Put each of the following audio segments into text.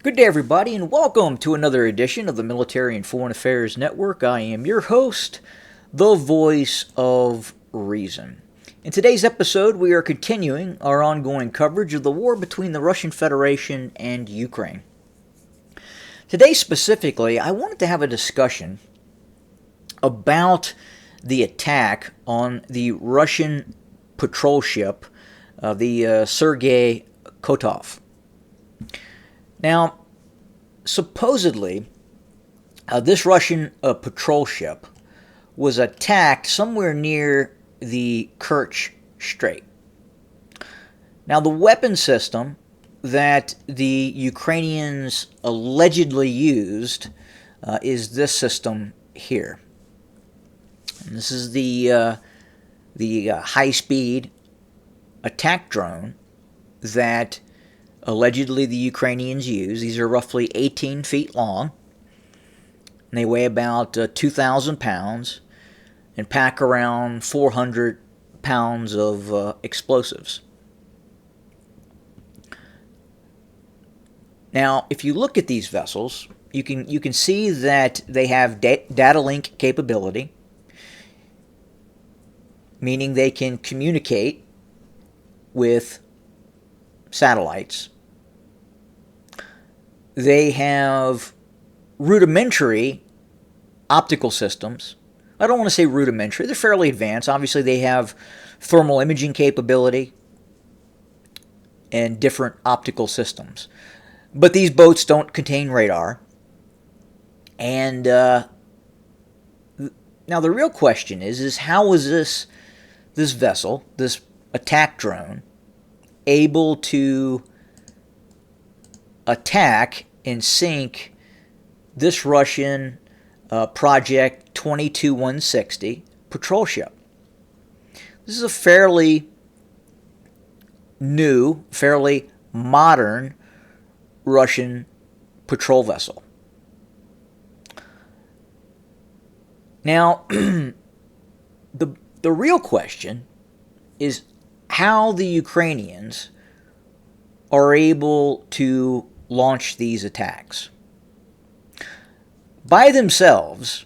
Good day, everybody, and welcome to another edition of the Military and Foreign Affairs Network. I am your host, the voice of reason. In today's episode, we are continuing our ongoing coverage of the war between the Russian Federation and Ukraine. Today, specifically, I wanted to have a discussion about the attack on the Russian patrol ship, the Sergei Kotov. Now, supposedly, this Russian patrol ship was attacked somewhere near the Kerch Strait. Now, the weapon system that the Ukrainians allegedly used is this system here. And this is the high-speed attack drone that allegedly the Ukrainians use. These are roughly 18 feet long, and they weigh about 2,000 pounds and pack around 400 pounds of explosives. Now, if you look at these vessels, you can see that they have data link capability, meaning they can communicate with satellites. They have rudimentary optical systems. I don't want to say rudimentary. They're fairly advanced. Obviously, they have thermal imaging capability and different optical systems. But these boats don't contain radar. And now the real question is how was this vessel, this attack drone, able to attack and sink this Russian Project 22160 patrol ship? This is a fairly new, fairly modern Russian patrol vessel. Now, the real question is how the Ukrainians are able to launch these attacks. By themselves,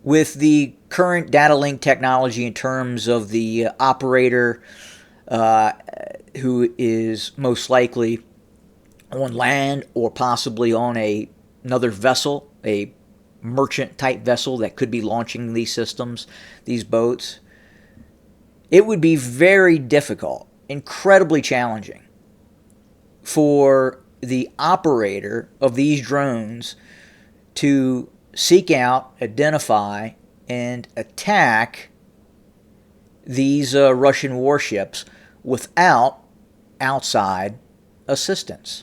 with the current data link technology in terms of the operator who is most likely on land or possibly on another vessel, a merchant-type vessel that could be launching these systems, these boats, it would be very difficult, incredibly challenging for the operator of these drones to seek out, identify, and attack these Russian warships without outside assistance.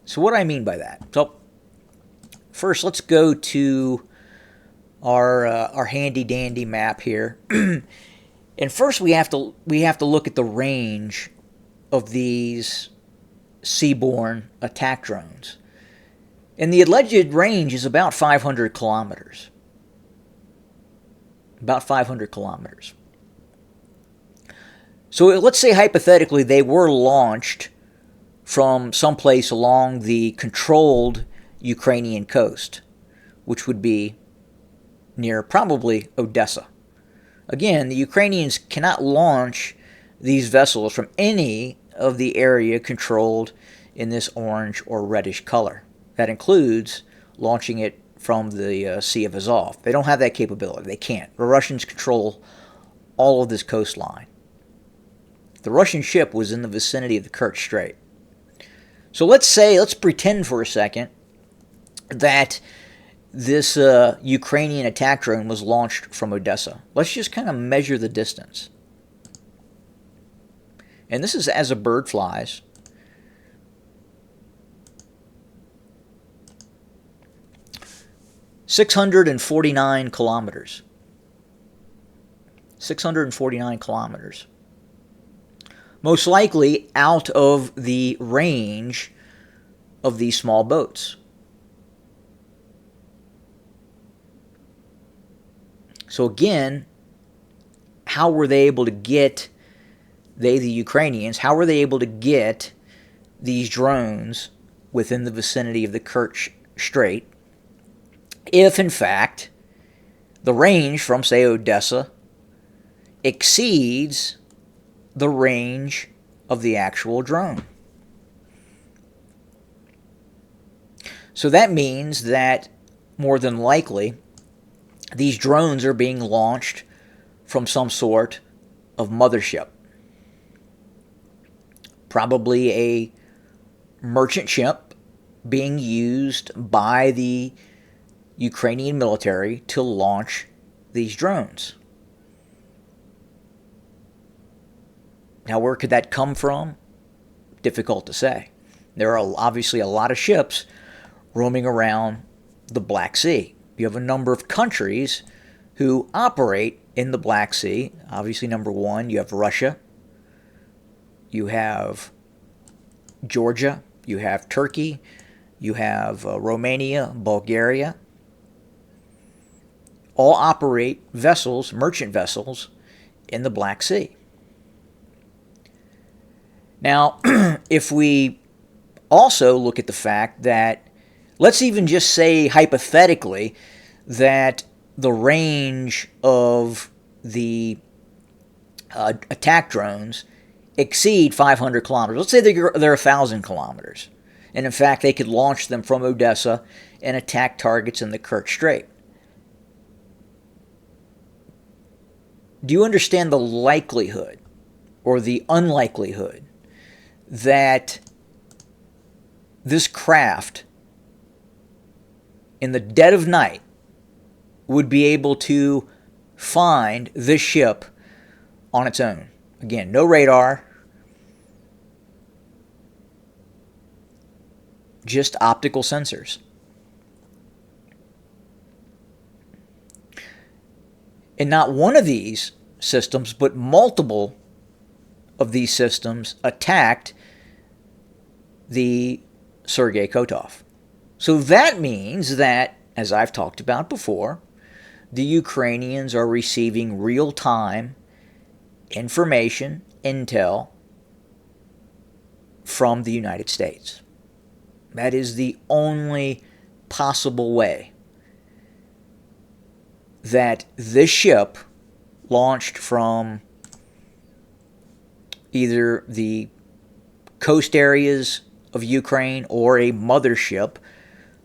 So what do I mean by that? So first, let's go to our handy-dandy map here. And first we have to look at the range of these seaborne attack drones. And the alleged range is about 500 kilometers. About 500 kilometers. So let's say hypothetically they were launched from someplace along the controlled Ukrainian coast, which would be near probably Odessa. Again, the Ukrainians cannot launch these vessels from any of the area controlled in this orange or reddish color. That includes launching it from the Sea of Azov. They don't have that capability. They can't. The Russians control all of this coastline. The Russian ship was in the vicinity of the Kerch Strait. So let's pretend for a second that this Ukrainian attack drone was launched from Odessa. Let's just kind of measure the distance. And this is as a bird flies. (649 kilometers). 649 kilometers. Most likely out of the range of these small boats. So again, how were they able to get, the Ukrainians, how were they able to get these drones within the vicinity of the Kerch Strait if, in fact, the range from, say, Odessa exceeds the range of the actual drone. So that means that more than likely these drones are being launched from some sort of mothership. Probably a merchant ship being used by the Ukrainian military to launch these drones. Now, where could that come from? Difficult to say. There are obviously a lot of ships roaming around the Black Sea. You have a number of countries who operate in the Black Sea. Obviously, number one, you have Russia, you have Georgia, you have Turkey, you have Romania, Bulgaria. All operate vessels, merchant vessels, in the Black Sea. Now, if we also look at the fact that, let's even just say hypothetically, that the range of the attack drones exceed 500 kilometers. Let's say they're 1,000 kilometers. And in fact, they could launch them from Odessa and attack targets in the Kerch Strait. Do you understand the likelihood or the unlikelihood that this craft in the dead of night would be able to find this ship on its own? Again, no radar, just optical sensors. And not one of these systems, but multiple of these systems attacked the Sergei Kotov. So that means that, as I've talked about before, the Ukrainians are receiving real-time information, intel, from the United States. That is the only possible way that this ship launched from either the coast areas of Ukraine or a mothership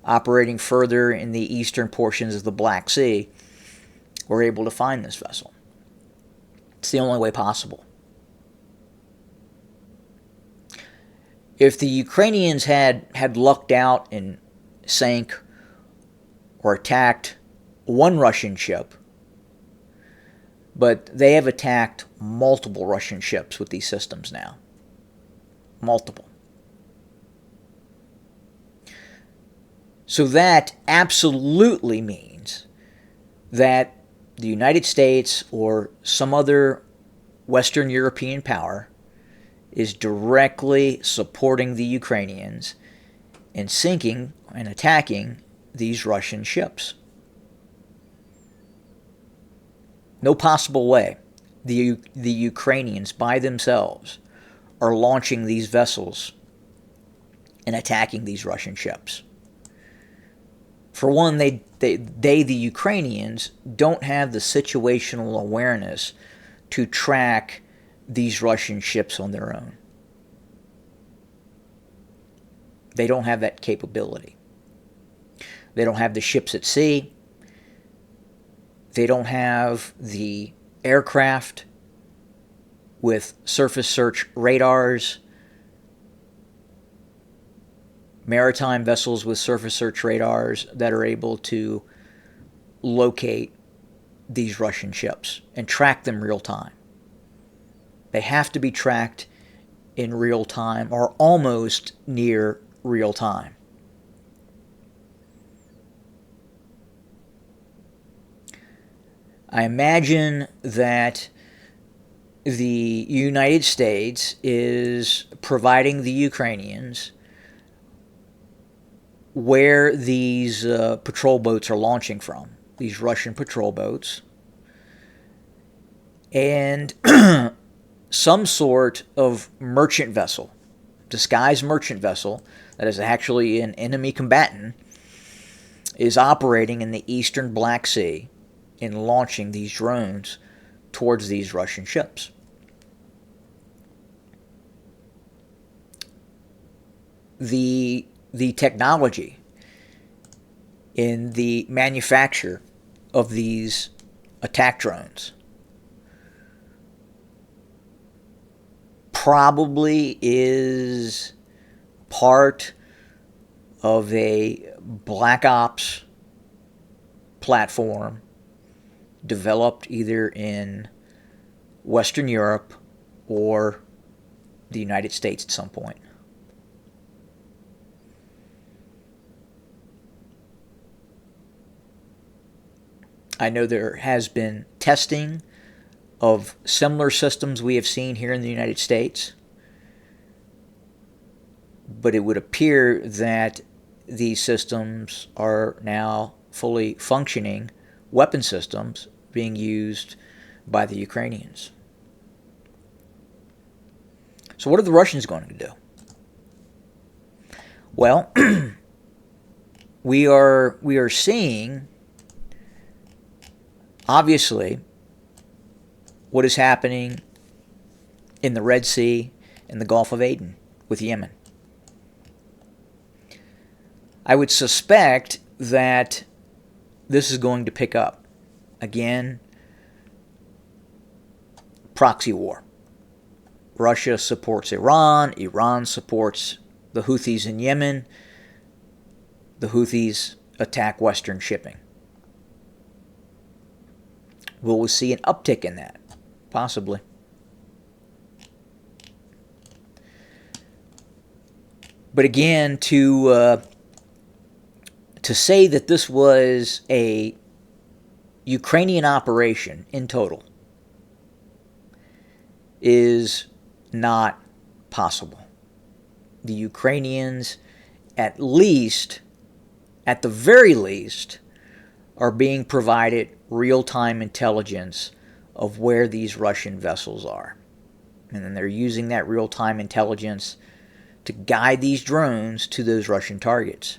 operating further in the eastern portions of the Black Sea were able to find this vessel. It's the only way possible. If the Ukrainians had lucked out and sank or attacked one Russian ship, but they have attacked multiple Russian ships with these systems now. Multiple. So that absolutely means that the United States or some other Western European power is directly supporting the Ukrainians in sinking and attacking these Russian ships. No possible way the Ukrainians by themselves are launching these vessels and attacking these Russian ships. For one, the Ukrainians, don't have the situational awareness to track these Russian ships on their own. They don't have that capability. They don't have the ships at sea. They don't have the aircraft with surface search radars, maritime vessels with surface search radars that are able to locate these Russian ships and track them real time. They have to be tracked in real time or almost near real time. I imagine that the United States is providing the Ukrainians where these patrol boats are launching from, these Russian patrol boats, and some sort of merchant vessel disguised merchant vessel that is actually an enemy combatant is operating in the eastern Black Sea and launching these drones towards these Russian ships. The technology in the manufacture of these attack drones probably is part of a Black Ops platform developed either in Western Europe or the United States at some point. I know there has been testing of similar systems we have seen here in the United States, but it would appear that these systems are now fully functioning weapon systems being used by the Ukrainians. So what are the Russians going to do? Well, we are seeing, obviously, what is happening in the Red Sea and the Gulf of Aden with Yemen. I would suspect that this is going to pick up. Again, proxy war. Russia supports Iran. Iran supports the Houthis in Yemen. The Houthis attack Western shipping. Will we see an uptick in that? Possibly. But again, to say that this was a Ukrainian operation in total is not possible. The Ukrainians, at the very least, are being provided real-time intelligence of where these Russian vessels are. And then they're using that real-time intelligence to guide these drones to those Russian targets.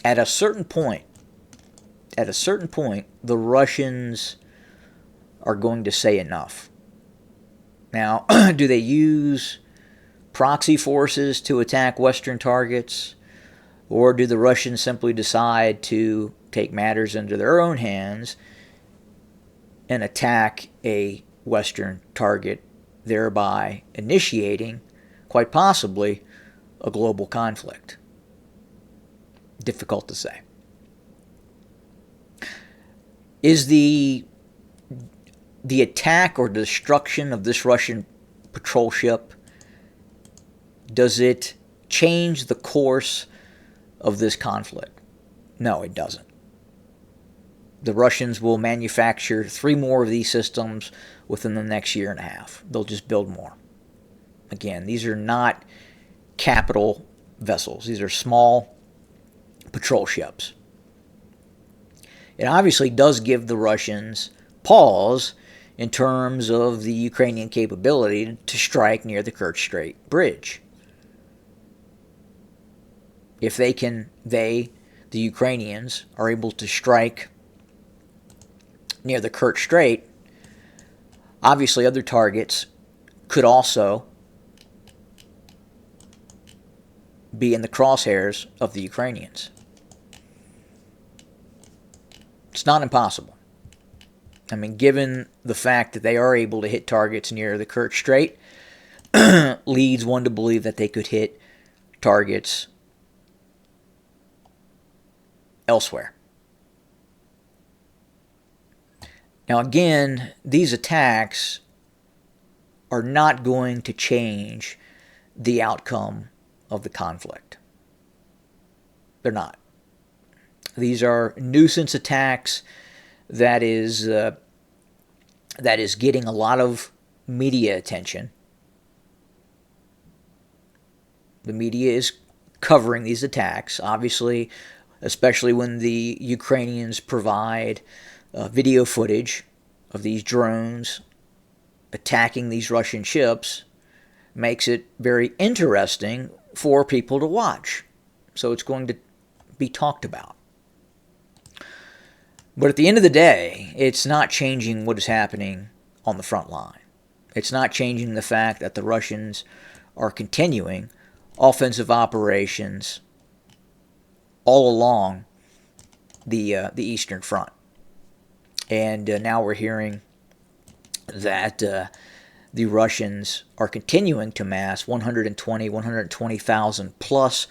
At a certain point, the Russians are going to say enough. Now, do they use proxy forces to attack Western targets? Or do the Russians simply decide to take matters into their own hands and attack a Western target, thereby initiating, quite possibly, a global conflict? Difficult to say. Is the attack or destruction of this Russian patrol ship, does it change the course of this conflict? No, it doesn't. The Russians will manufacture 3 more of these systems within the next year and a half. They'll just build more. Again, these are not capital vessels. These are small patrol ships. It obviously does give the Russians pause in terms of the Ukrainian capability to strike near the Kerch Strait Bridge. If the Ukrainians, are able to strike near the Kerch Strait, obviously other targets could also be in the crosshairs of the Ukrainians. It's not impossible. I mean, given the fact that they are able to hit targets near the Kerch Strait, leads one to believe that they could hit targets elsewhere. Now again, these attacks are not going to change the outcome of the conflict. They're not. These are nuisance attacks that is getting a lot of media attention. The media is covering these attacks, obviously, especially when the Ukrainians provide video footage of these drones attacking these Russian ships makes it very interesting for people to watch. So it's going to be talked about. But at the end of the day, it's not changing what is happening on the front line. It's not changing the fact that the Russians are continuing offensive operations all along the Eastern Front. And now we're hearing that the Russians are continuing to mass 120,000 plus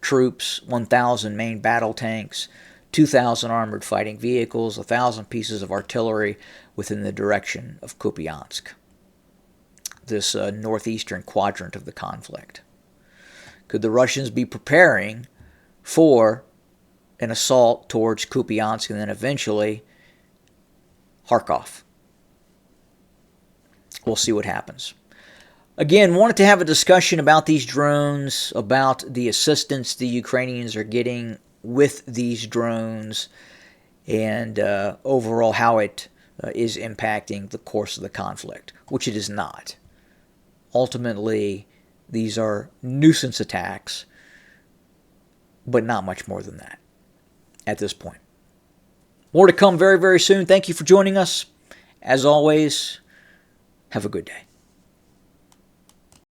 troops, 1,000 main battle tanks, 2,000 armored fighting vehicles, 1,000 pieces of artillery within the direction of Kupiansk, this northeastern quadrant of the conflict. Could the Russians be preparing for an assault towards Kupiansk and then eventually Kharkov? We'll see what happens. Again, wanted to have a discussion about these drones, about the assistance the Ukrainians are getting with these drones, and overall how it is impacting the course of the conflict, which it is not. Ultimately, these are nuisance attacks, but not much more than that at this point. More to come very, very soon. Thank you for joining us. As always, have a good day.